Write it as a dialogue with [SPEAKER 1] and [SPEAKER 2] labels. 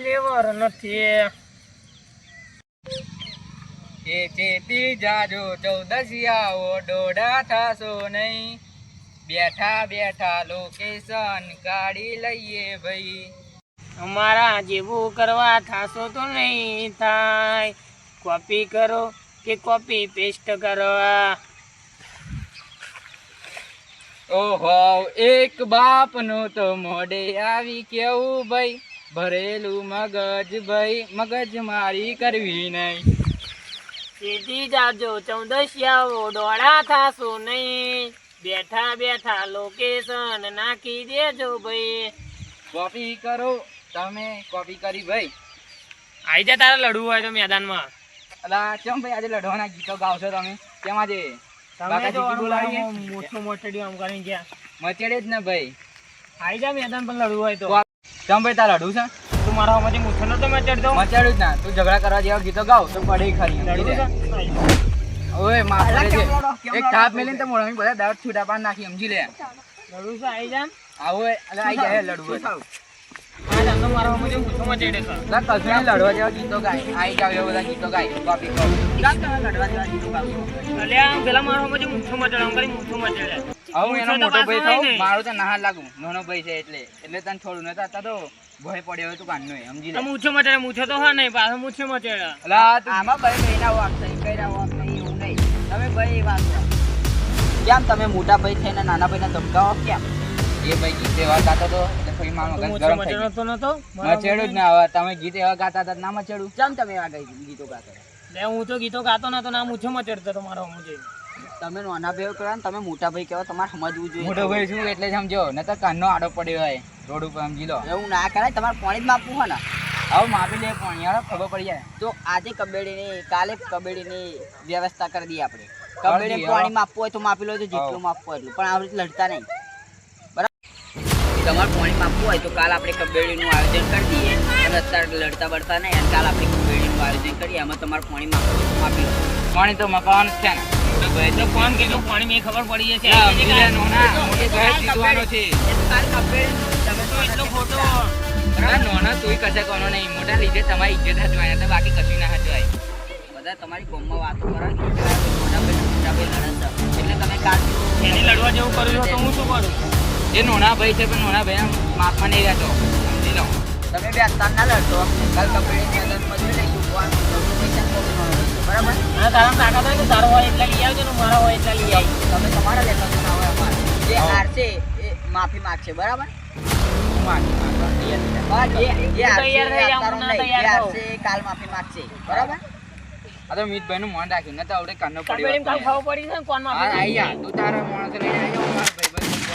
[SPEAKER 1] લેવર નથી.
[SPEAKER 2] એ ચેતી જાજો 14 દોડા થાશો નહીં. બેઠા બેઠા લોકેશન કાઢી લઈએ ભાઈ.
[SPEAKER 1] અમારા જેવું કરવા થાશો તો નહીં થાય. કોપી કરો કે કોપી પેસ્ટ કરો.
[SPEAKER 2] ઓહો એક બાપનું તો મોઢે આવી કેવું ભાઈ. ભરેલું મગજ ભાઈ, મગજ મારી કરવી નહીં.
[SPEAKER 1] સીધી જાજો 14 દોડા થાશો નહીં. બેઠા બેઠા લોકેશન નાખી દેજો ભાઈ.
[SPEAKER 2] કોપી કરો તમે, કોપી કરી ભાઈ.
[SPEAKER 1] આઈ જા તારે લડવું હોય તો મેદાનમાં.
[SPEAKER 2] અલા ચમ ભાઈ આજે લડવાના ગીતો ગાવશો તમે? કેમ આજે
[SPEAKER 1] મોટો મોટડિયો આમ કરીને ગયા
[SPEAKER 2] મચેડે જ ને ભાઈ.
[SPEAKER 1] આઈ જા મેદાન પર લડવું હોય તો.
[SPEAKER 2] ચમ ભાઈ તાર લડવું છે?
[SPEAKER 1] તું મારા માંથી મૂછો નતો મચેડતો.
[SPEAKER 2] મચેડું જ ના. તું ઝઘડા કરવા જેવા ગીતો ગાવ તો પડે ખરી. ઓય મારે એક થાપ મેલીને તો મોઢામાં બધા દાંત છૂટા પાડ નાખી સમજી લે.
[SPEAKER 1] લડવું છે આઈ જા.
[SPEAKER 2] આવો અલે આઈ જાય લડવું.
[SPEAKER 1] આ જાનો મારા માંથી મૂછો મચેડે છે.
[SPEAKER 2] લા કશું લડવા જેવા ગીતો ગાય. આઈ જાવ એવા બધા ગીતો ગાય. કોપી કરો. કામ તમે લડવા જેવા ગીતો ગાવ.
[SPEAKER 1] અલ્યા પેલા મારા માંથી મૂછો મચેડે આમ કરી મૂછો મચેડે.
[SPEAKER 2] હું એનો મોટો ભાઈ થાઉં. મારું તો ના લાગુ. નાનો ભાઈ છે એટલે તને છોડું નતા. તા તો ભય પડ્યો હોય તું કાનનો સમજી લે.
[SPEAKER 1] મૂછો મચેડે મૂછો તો હા નહીં પાછો મૂછો મચેડે.
[SPEAKER 2] અલા આમાં ભાઈ ભાઈના વાક થઈ કઈરા વાક નહીં એવું નહીં. તમે ભાઈ વાત કેમ તમે મોટા ભાઈ થઈને નાના ભાઈને ધમકાવો કેમ? એ ભાઈ ગીત એવા ગાતા તો એટલે ભાઈ મારો મગજ ગરમ થઈ ગયો. મચેડું જ ના હવે તમે ગીત એવા ગાતા હતા ના મચેડું. કેમ તમે એવા ગીતો ગાતા?
[SPEAKER 1] લે હું તો ગીતો ગાતો નતો ના મૂછો મચેડતો તો મારો મુજે.
[SPEAKER 2] તમે નાના ભાઈ કરો ને તમે મોટા ભાઈ કહેવા તમારે સમજવું જોઈએ. મોટો ભાઈ શું એટલે સમજો ન તો કાનનો આડો પડ્યો હોય રોડ ઉપર સમજી લો. એવું ના કરાય. તમારે પાણી જ માપવું હોય ને. હવે માપી લે પાણી યાર ખબર પડી જાય. તો આજે કબેડીની કાલે કબેડીની વ્યવસ્થા કરી દઈએ આપણે. કબેડી પાણી માપવું હોય તો માપી લો તો જેટલું માપવું હોય એટલું. પણ આવી રીતે લડતા નહીં બરાબર. તમારે પાણી માપવું હોય તો કાલ આપણે કબેડીનું આયોજન કરી દઈએ. અને અત્યારે લડતા બળતા નહીં અને કાલ આપણે કબેડીનું આયોજન કરીએ. એમાં તમારે પાણી માપી લો. પાણી તો મપાવાનું જ છે ને.
[SPEAKER 1] તો ફોન કીધું પાણી મેં ખબર પડી છે.
[SPEAKER 2] નોના તું કશે કોનો નહીં. મોટા લીધે તમારી ઇજ્જત હચવાય તો બાકી કશું ના હચવાય. બધા તમારી કોમમાં વાતો કરો મોટા ભાઈ લડે એટલે તમે કાઢ
[SPEAKER 1] એને લડવા જેવું કર્યું તો હું શું કરું?
[SPEAKER 2] એ નોના ભાઈ છે પણ નોના ભાઈ માપમાં નહીં રહેતો સમજી લો. તમે બે અત્યાર ના લડતો કાલ કપડીની અંદર મજૂરી લઈશું બરાબર.
[SPEAKER 1] અને તારા કાકા થાય કે તારો હોય એટલા લઈ આવજો ને મારો હોય એટલા લઈ આવજો.
[SPEAKER 2] તમે તમારા લેતા છો ના હોય અમારે. જે હારશે એ માફી માંગશે બરાબર. કાલ માફી માંગશે બરાબર. આ તો મિતભાઈ નું મન રાખ્યું ને તો આવડે કાનો પડ્યો.
[SPEAKER 1] ખબર પડી છે કોણ માફી
[SPEAKER 2] તું તારા માણસ લઈને આવ્યો મારા ભાઈ